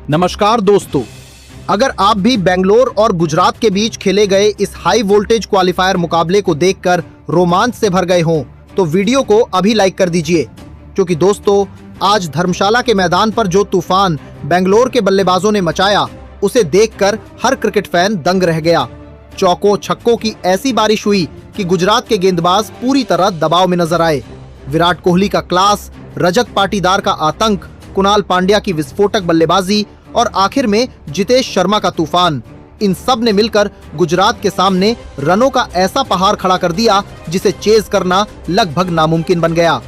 नमस्कार दोस्तों, अगर आप भी बेंगलोर और गुजरात के बीच खेले गए इस हाई वोल्टेज क्वालिफायर मुकाबले को देखकर रोमांच से भर गए हों तो वीडियो को अभी लाइक कर दीजिए, क्योंकि दोस्तों आज धर्मशाला के मैदान पर जो तूफान बेंगलोर के बल्लेबाजों ने मचाया उसे देखकर हर क्रिकेट फैन दंग रह गया। चौकों छक्कों की ऐसी बारिश हुई कि गुजरात के गेंदबाज पूरी तरह दबाव में नजर आए। विराट कोहली का क्लास, रजत पाटीदार का आतंक, कुणाल पांड्या की विस्फोटक बल्लेबाजी और आखिर में जितेश शर्मा का तूफान, इन सब ने मिलकर गुजरात के सामने रनों का ऐसा पहाड़ खड़ा कर दिया जिसे चेज करना लगभग नामुमकिन बन गया।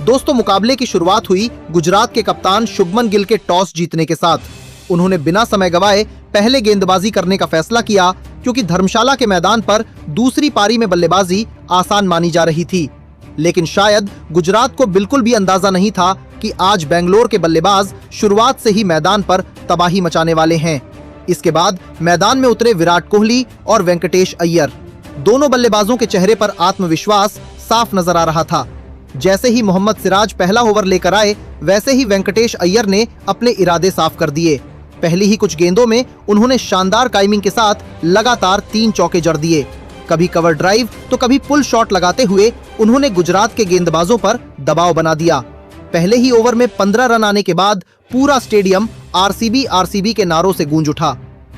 दोस्तों, मुकाबले की शुरुआत हुई गुजरात के कप्तान शुभमन गिल के टॉस जीतने के साथ। उन्होंने बिना समय गवाए पहले गेंदबाजी करने का फैसला किया, क्योंकि धर्मशाला के मैदान पर दूसरी पारी में बल्लेबाजी आसान मानी जा रही थी। लेकिन शायद गुजरात को बिल्कुल भी अंदाजा नहीं था कि आज बेंगलोर के बल्लेबाज शुरुआत से ही मैदान पर तबाही मचाने वाले हैं। इसके बाद मैदान में उतरे विराट कोहली और वेंकटेश अय्यर। दोनों बल्लेबाजों के चेहरे पर आत्मविश्वास साफ नजर आ रहा था। जैसे ही मोहम्मद सिराज पहला ओवर लेकर आए, वैसे ही वेंकटेश अय्यर ने अपने इरादे साफ कर दिए। पहली ही कुछ गेंदों में उन्होंने शानदार टाइमिंग के साथ लगातार 3 चौके जड़ दिए। कभी कवर ड्राइव तो कभी पुल शॉट लगाते हुए उन्होंने गुजरात के गेंदबाजों पर दबाव बना दिया। पहले ही ओवर में 15 रन आने के बाद पूरा स्टेडियम आरसीबी के नारों से गूंज उठा।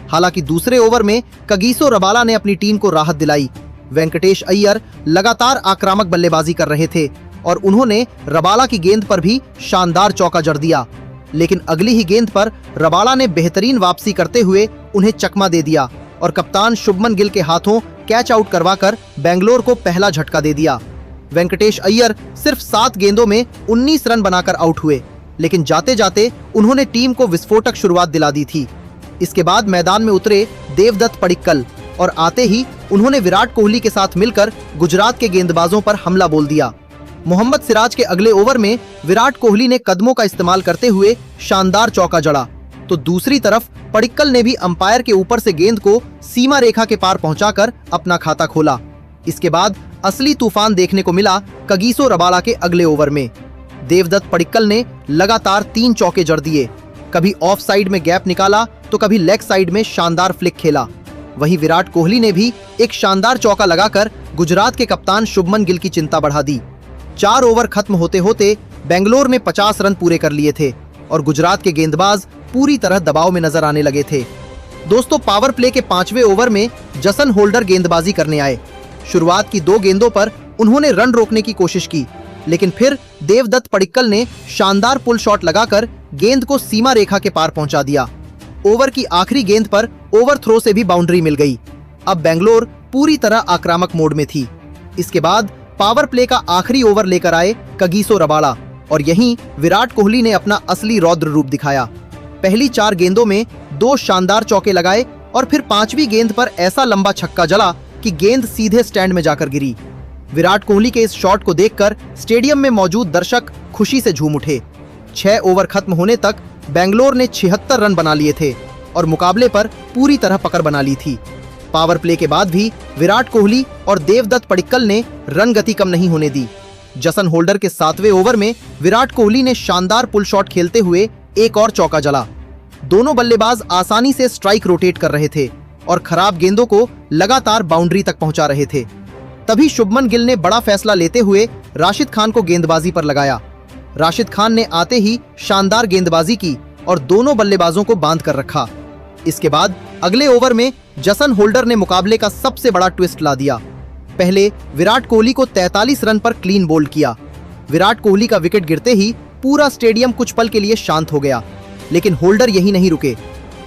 हालांकि दूसरे ओवर में कगिसो रबाला ने अपनी टीम को राहत दिलाई। वेंकटेश अय्यर लगातार आक्रामक बल्लेबाजी कर रहे थे और उन्होंने रबाला की गेंद पर भी शानदार चौका जड़ दिया। लेकिन अगली ही गेंद पर रबाला ने बेहतरीन वापसी करते हुए उन्हें चकमा दे दिया और कप्तान शुभमन गिल के हाथों कैच आउट करवाकर बेंगलोर को पहला झटका दे दिया। वेंकटेश अय्यर सिर्फ 7 गेंदों में 19 रन बनाकर आउट हुए, लेकिन जाते जाते उन्होंने टीम को विस्फोटक शुरुआत दिला दी थी। इसके बाद मैदान में उतरे देवदत्त पडिक्कल और आते ही उन्होंने विराट कोहली के साथ मिलकर गुजरात के गेंदबाजों पर हमला बोल दिया। मोहम्मद सिराज के अगले ओवर में विराट कोहली ने कदमों का इस्तेमाल करते हुए शानदार चौका जड़ा, तो दूसरी तरफ पडिक्कल ने भी अंपायर के ऊपर से गेंद को सीमा रेखा के पार पहुंचाकर अपना खाता खोला। इसके बाद असली तूफान देखने को मिला कगिसो रबाला के अगले ओवर में। देवदत्त पडिक्कल ने लगातार 3 चौके जड़ दिए, कभी ऑफ साइड में गैप निकाला तो कभी लेग साइड में शानदार फ्लिक खेला। वहीं विराट कोहली ने भी एक शानदार चौका लगाकर गुजरात के कप्तान शुभमन गिल की चिंता बढ़ा दी। 4 ओवर खत्म होते होते बेंगलोर ने 50 रन पूरे कर लिए थे और गुजरात के गेंदबाज पूरी तरह दबाव में नजर आने लगे थे। दोस्तों, पावर प्ले के 5वें ओवर में जसन होल्डर गेंदबाजी करने आए। शुरुआत की 2 गेंदों पर उन्होंने रन रोकने की कोशिश की, लेकिन फिर देवदत्त पडिक्कल ने शानदार पुल शॉट लगाकर गेंद को सीमा रेखा के पार पहुंचा दिया। ओवर की आखिरी गेंद पर ओवर थ्रो से भी बाउंड्री मिल गई। अब बेंगलोर पूरी तरह आक्रामक मोड में थी। इसके बाद पावर प्ले का आखिरी ओवर लेकर आए कगिसो रबाला और यहीं विराट कोहली ने अपना असली रौद्र रूप दिखाया। पहली 4 गेंदों में 2 शानदार चौके लगाए और फिर 5वीं गेंद पर ऐसा लंबा छक्का जड़ा कि गेंद सीधे स्टैंड में जाकर गिरी। विराट कोहली के इस शॉट को देखकर स्टेडियम में मौजूद दर्शक खुशी से झूम उठे। 6 ओवर खत्म होने तक बेंगलोर ने 76 रन बना लिए थे और मुकाबले पर पूरी तरह पकड़ बना ली थी। पावर प्ले के बाद भी विराट कोहली और देवदत्त पडिक्कल ने रन गति कम नहीं होने दी। जसन होल्डर के 7वें ओवर में विराट कोहली ने शानदार पुल शॉट खेलते हुए एक और चौका जड़ा। दोनों बल्लेबाज आसानी से स्ट्राइक रोटेट कर रहे थे और खराब गेंदों को लगातार बाउंड्री तक पहुंचा रहे थे। तभी शुभमन गिल ने बड़ा फैसला लेते हुए राशिद खान को गेंदबाजी पर लगाया। राशिद खान ने आते ही शानदार गेंदबाजी की और दोनों बल्लेबाजों को बांध कर रखा। इसके बाद अगले ओवर में जसन होल्डर ने मुकाबले का सबसे बड़ा ट्विस्ट ला दिया। पहले विराट कोहली को 43 रन पर क्लीन बोल्ड किया। विराट कोहली का विकेट गिरते ही पूरा स्टेडियम कुछ पल के लिए शांत हो गया, लेकिन होल्डर यही नहीं रुके।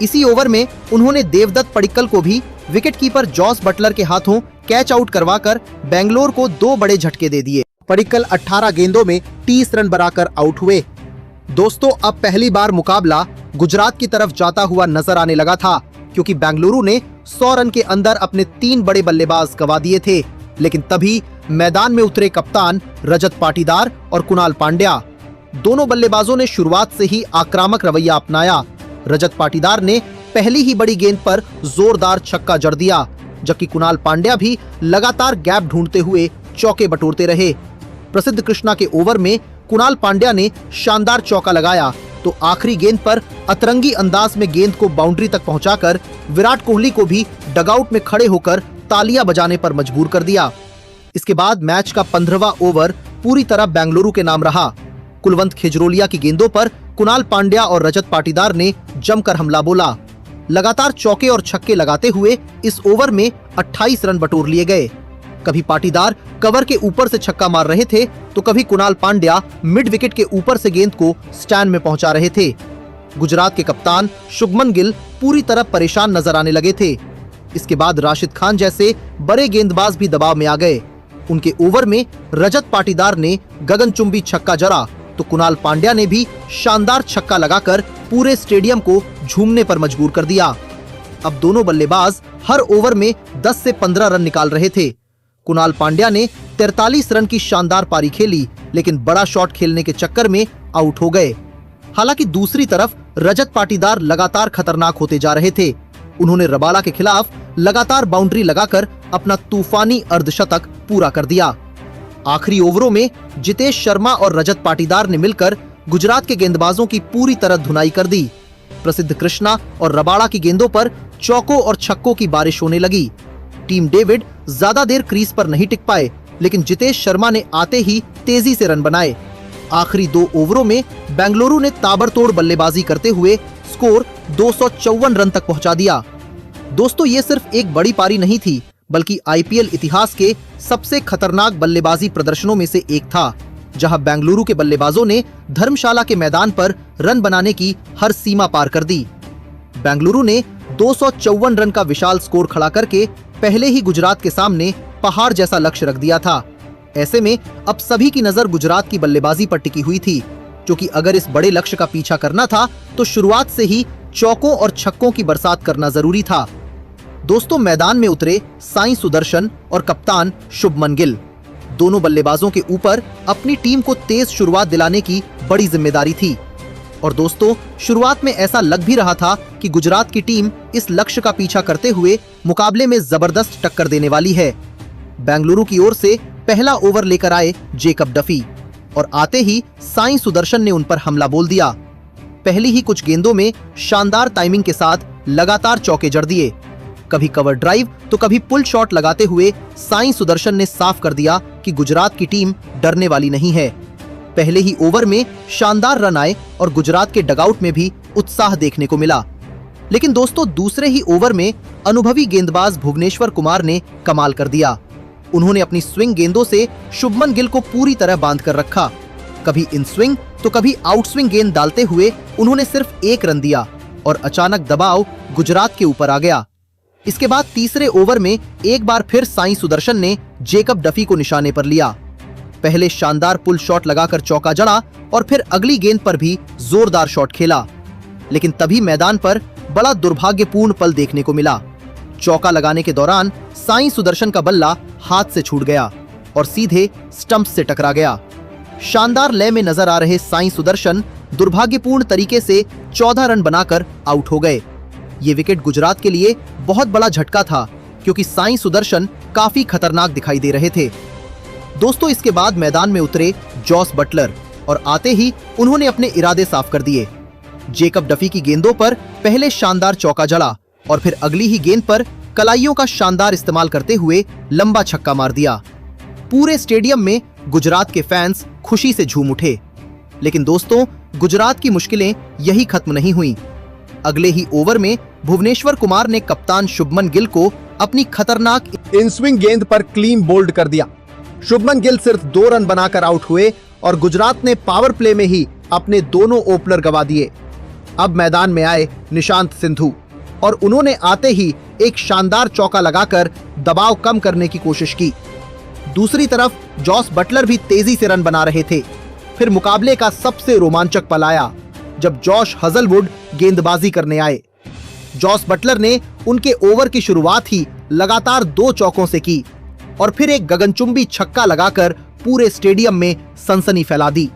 इसी ओवर में उन्होंने देवदत्त पडिक्कल को भी विकेटकीपर जॉस बटलर के हाथों कैच आउट करवाकर बेंगलोर को 2 बड़े झटके दे दिए। पडिक्कल 18 गेंदों में 30 रन बनाकर आउट हुए। दोस्तों, अब पहली बार मुकाबला गुजरात की तरफ जाता हुआ नजर आने लगा था, क्योंकि बेंगलुरु ने 100 रन के अंदर अपने 3 बड़े बल्लेबाज गंवा दिए थे। लेकिन तभी मैदान में उतरे कप्तान रजत पाटीदार और कुणाल पांड्या। दोनों बल्लेबाजों ने शुरुआत से ही आक्रामक रवैया अपनाया। रजत पाटीदार ने पहली ही बड़ी गेंद पर जोरदार छक्का जड़ दिया, जबकि कुणाल पांड्या भी लगातार गैप ढूंढते हुए चौके बटोरते रहे। प्रसिद्ध कृष्णा के ओवर में कुणाल पांड्या ने शानदार चौका लगाया तो आखिरी गेंद पर अतरंगी अंदाज में गेंद को बाउंड्री तक पहुंचाकर विराट कोहली को भी डगआउट में खड़े होकर तालियां बजाने पर मजबूर कर दिया। इसके बाद मैच का 15वां ओवर पूरी तरह बेंगलुरु के नाम रहा। कुलवंत खेजरोलिया की गेंदों पर कुणाल पांड्या और रजत पाटीदार ने जमकर हमला बोला। लगातार चौके और छक्के लगाते हुए इस ओवर में 28 रन बटोर लिए गए। कभी पाटीदार कवर के ऊपर से छक्का मार रहे थे तो कभी कुणाल पांड्या मिड विकेट के ऊपर से गेंद को स्टैंड में पहुंचा रहे थे। गुजरात के कप्तान शुभमन गिल पूरी तरह परेशान नजर आने लगे थे। इसके बाद राशिद खान जैसे बड़े गेंदबाज भी दबाव में आ गए। उनके ओवर में रजत पाटीदार ने गगनचुंबी छक्का जड़ा तो कुणाल पांड्या ने भी शानदार छक्का लगाकर पूरे स्टेडियम को झूमने पर मजबूर कर दिया। अब दोनों बल्लेबाज हर ओवर में 10 से 15 रन निकाल रहे थे। कुणाल पांड्या ने 43 रन की शानदार पारी खेली, लेकिन बड़ा शॉट खेलने के चक्कर में आउट हो गए। हालांकि दूसरी तरफ रजत पाटीदार लगातार खतरनाक होते जा रहे थे। उन्होंने रबाड़ा के खिलाफ लगातार बाउंड्री लगाकर अपना तूफानी अर्धशतक पूरा कर दिया। आखिरी ओवरों में जितेश शर्मा और रजत पाटीदार ने मिलकर गुजरात के गेंदबाजों की पूरी तरह धुनाई कर दी। प्रसिद्ध कृष्णा और रबाड़ा की गेंदों पर चौकों और छक्कों की बारिश होने लगी। टीम डेविड ज्यादा देर क्रीज पर नहीं टिक पाए, लेकिन जितेश शर्मा ने आते ही तेजी से रन बनाए। आखिरी 2 ओवरों में बेंगलुरु ने ताबड़तोड़ बल्लेबाजी करते हुए स्कोर 254 रन तक पहुंचा दिया। दोस्तों, ये सिर्फ एक बड़ी पारी नहीं थी, बल्कि आईपीएल इतिहास के सबसे खतरनाक बल्लेबाजी प्रदर्शनों में से एक था, जहां बेंगलुरु के बल्लेबाजों ने धर्मशाला के मैदान पर रन बनाने की हर सीमा पार कर दी। बेंगलुरु ने 254 रन का विशाल स्कोर खड़ा करके पहले ही गुजरात के सामने पहाड़ जैसा लक्ष्य रख दिया था। ऐसे में अब सभी की नजर गुजरात की बल्लेबाजी पर टिकी हुई थी, क्योंकि अगर इस बड़े लक्ष्य का पीछा करना था तो शुरुआत से ही चौकों और छक्कों की बरसात करना जरूरी था। दोस्तों, मैदान में उतरे साई सुदर्शन और कप्तान शुभमन गिल। दोनों बल्लेबाजों के ऊपर अपनी टीम को तेज शुरुआत दिलाने की बड़ी जिम्मेदारी थी। और दोस्तों, शुरुआत में ऐसा लग भी रहा था कि गुजरात की टीम इस लक्ष्य का पीछा करते हुए मुकाबले में जबरदस्त टक्कर देने वाली है। बेंगलुरु की ओर से पहला ओवर लेकर आए जेकब डफी और आते ही साई सुदर्शन ने उन पर हमला बोल दिया। पहली ही कुछ गेंदों में शानदार टाइमिंग के साथ लगातार चौके जड़ दिए। कभी कवर ड्राइव तो कभी पुल शॉट लगाते हुए साई सुदर्शन ने साफ कर दिया कि गुजरात की टीम डरने वाली नहीं है। पहले ही ओवर में शानदार रन आए और गुजरात के डगआउट में भी उत्साह देखने को मिला। लेकिन दोस्तों, दूसरे ही ओवर में अनुभवी गेंदबाज भुवनेश्वर कुमार ने कमाल कर दिया। उन्होंने अपनी स्विंग गेंदों से शुभमन गिल को पूरी तरह बांध कर रखा। कभी इन स्विंग तो कभी आउट स्विंग गेंद डालते हुए उन्होंने सिर्फ 1 रन दिया और अचानक दबाव गुजरात के ऊपर आ गया। इसके बाद तीसरे ओवर में एक बार फिर साई सुदर्शन ने जेकब डफी को निशाने पर लिया। पहले शानदार पुल शॉट लगाकर चौका जड़ा और फिर अगली गेंद पर भी जोरदार शॉट खेला। लेकिन तभी मैदान पर बड़ा दुर्भाग्यपूर्ण पल देखने को मिला। चौका लगाने के दौरान साई सुदर्शन का बल्ला हाथ से छूट गया और सीधे स्टंप से टकरा गया। शानदार लय में नजर आ रहे साई सुदर्शन दुर्भाग्यपूर्ण तरीके से 14 रन बनाकर आउट हो गए। ये विकेट गुजरात के लिए बहुत बड़ा झटका था, क्योंकि साई सुदर्शन काफी खतरनाक दिखाई दे रहे थे। दोस्तों, इसके बाद मैदान में उतरे जॉस बटलर और आते ही उन्होंने अपने इरादे साफ कर दिए। जेकब डफी की गेंदों पर पहले शानदार चौका जड़ा और फिर अगली ही गेंद पर कलाइयों का शानदार इस्तेमाल करते हुए लंबा छक्का मार दिया। पूरे स्टेडियम में गुजरात के फैंस खुशी से झूम उठे। लेकिन दोस्तों, गुजरात की मुश्किलें यही खत्म नहीं हुई। अगले ही ओवर में भुवनेश्वर कुमार ने कप्तान शुभमन गिल को अपनी खतरनाक इन स्विंग गेंद पर क्लीन बोल्ड कर दिया। शुभमन गिल सिर्फ 2 रन बनाकर आउट हुए और गुजरात ने पावर प्ले में ही अपने दोनों ओपनर गंवा दिए। अब मैदान में आए निशांत सिंधु और उन्होंने आते ही एक शानदार चौका लगाकर दबाव कम करने की कोशिश की। दूसरी तरफ जॉस बटलर भी तेजी से रन बना रहे थे। फिर मुकाबले का सबसे रोमांचक पल आया, जब जॉश हजलवुड गेंदबाजी करने आए। जॉस बटलर ने उनके ओवर की शुरुआत ही लगातार 2 चौकों से की और फिर एक गगनचुंबी छक्का लगाकर पूरे स्टेडियम में सनसनी फैला दी।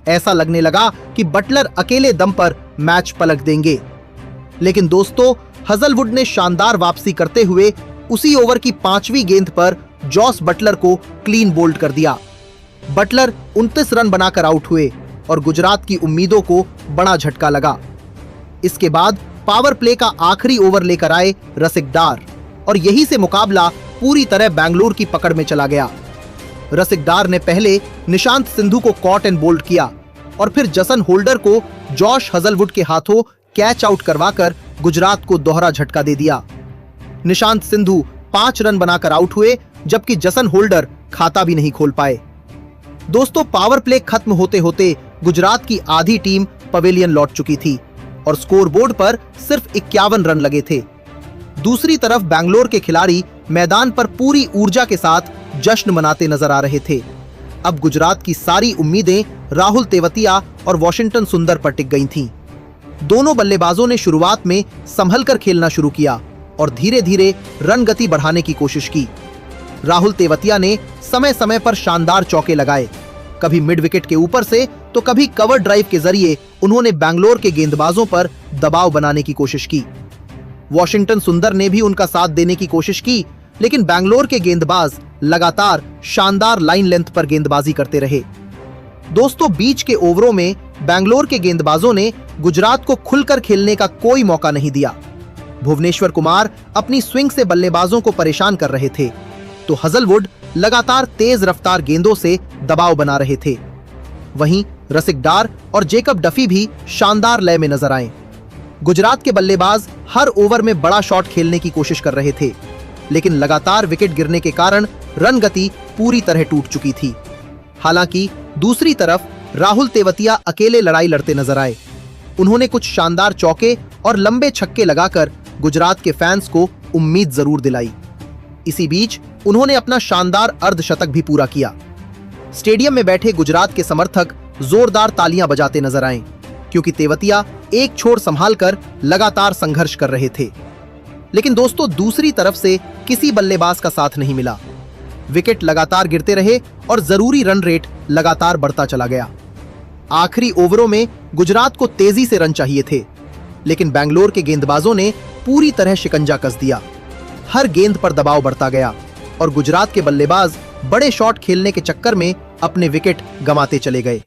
ऐसा लगने लगा कि बटलर अकेले दम पर मैच पलट देंगे। लेकिन दोस्तों, हजलवुड ने शानदार वापसी करते हुए उसी ओवर की 5वीं गेंद पर जॉस बटलर को क्लीन बोल्ड कर दिया। बटलर 29 रन बनाकर आउट हुए और गुजरात की उम्मीदों को बड़ा झटका लगा। इसके बाद पावर प्ले का आखिरी ओवर लेकर आए रसिक डार और यहीं से मुकाबला पूरी तरह बेंगलोर की पकड़ में चला गया। रसिक डार ने पहले निशांत सिंधु को कॉट एंड बोल्ड किया और फिर जसन होल्डर को जॉश हजलवुड के हाथों कैच आउट करवाकर गुजरात को दोहरा झटका दे दिया। निशांत सिंधु 5 रन बनाकर आउट हुए, जबकि जसन होल्डर खाता भी नहीं खोल पाए। दोस्तों, पावर प्ले खत्म होते होते गुजरात की आधी टीम पवेलियन लौट चुकी थी और स्कोरबोर्ड पर सिर्फ 51 रन लगे थे। दूसरी तरफ बेंगलोर के खिलाड़ी मैदान पर पूरी ऊर्जा के साथ जश्न मनाते नजर आ रहे थे। अब गुजरात की सारी उम्मीदें राहुल तेवतिया और वॉशिंगटन सुंदर पर टिक गई थीं। दोनों बल्लेबाजों ने शुरुआत में संभलकर खेलना शुरू किया और धीरे धीरे रन गति बढ़ाने की कोशिश की। राहुल तेवतिया ने समय समय पर शानदार चौके लगाए, कभी मिड विकेट के ऊपर से तो कभी कवर ड्राइव के जरिए उन्होंने बेंगलोर के गेंदबाजों पर दबाव बनाने की कोशिश की। वॉशिंगटन सुंदर ने भी उनका साथ देने की कोशिश की, लेकिन बेंगलोर के गेंदबाज लगातार शानदार लाइन लेंथ पर गेंदबाजी करते रहे। दोस्तों, बीच के ओवरों में बेंगलोर के गेंदबाजों ने गुजरात को खुलकर खेलने का कोई मौका नहीं दिया। भुवनेश्वर कुमार अपनी स्विंग से बल्लेबाजों को परेशान कर रहे थे, तो हजलवुड लगातार तेज रफ्तार गेंदों से दबाव बना रहे थे। वहीं रसिक डार और जेकब डफी भी शानदार लय में नजर आए। गुजरात के बल्लेबाज हर ओवर में बड़ा शॉट खेलने की कोशिश कर रहे थे, लेकिन लगातार विकेट गिरने के कारण रन गति पूरी तरह टूट चुकी थी। हालांकि दूसरी तरफ राहुल तेवतिया अकेले लड़ाई लड़ते नजर आए। उन्होंने कुछ शानदार चौके और लंबे छक्के लगाकर गुजरात के फैंस को उम्मीद जरूर दिलाई। इसी बीच उन्होंने अपना शानदार अर्धशतक भी पूरा किया। स्टेडियम में बैठे गुजरात के समर्थक जोरदार तालियां बजाते नजर आए, क्योंकि तेवतिया एक छोर संभालकर लगातार संघर्ष कर रहे थे। लेकिन दोस्तों, दूसरी तरफ से किसी बल्लेबाज का साथ नहीं मिला। विकेट लगातार गिरते रहे और जरूरी रन रेट लगातार बढ़ता चला गया। आखिरी ओवरों में गुजरात को तेजी से रन चाहिए थे, लेकिन बेंगलोर के गेंदबाजों ने पूरी तरह शिकंजा कस दिया। हर गेंद पर दबाव बढ़ता गया और गुजरात के बल्लेबाज बड़े शॉट खेलने के चक्कर में अपने विकेट गंवाते चले गए।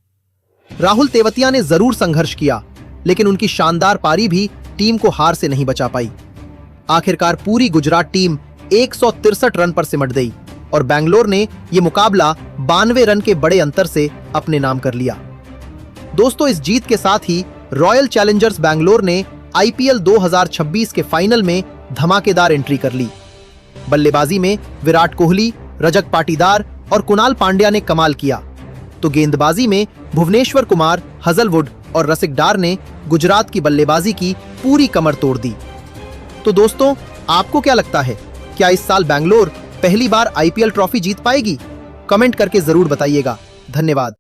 राहुल तेवतिया ने जरूर संघर्ष किया, लेकिन उनकी शानदार पारी भी टीम को हार से नहीं बचा पाई। आखिरकार पूरी गुजरात टीम 163 रन पर सिमट गई और बेंगलोर ने यह मुकाबला 92 रन के बड़े अंतर से अपने नाम कर लिया। दोस्तों, इस जीत के साथ ही रॉयल चैलेंजर्स बेंगलोर ने आईपीएल 2026 के फाइनल में धमाकेदार एंट्री कर ली। बल्लेबाजी में विराट कोहली, रजत पाटीदार और कुणाल पांड्या ने कमाल किया, तो गेंदबाजी में भुवनेश्वर कुमार, हजलवुड और रसिक डार ने गुजरात की बल्लेबाजी की पूरी कमर तोड़ दी। तो दोस्तों, आपको क्या लगता है, क्या इस साल बेंगलोर पहली बार आईपीएल ट्रॉफी जीत पाएगी? कमेंट करके जरूर बताइएगा। धन्यवाद।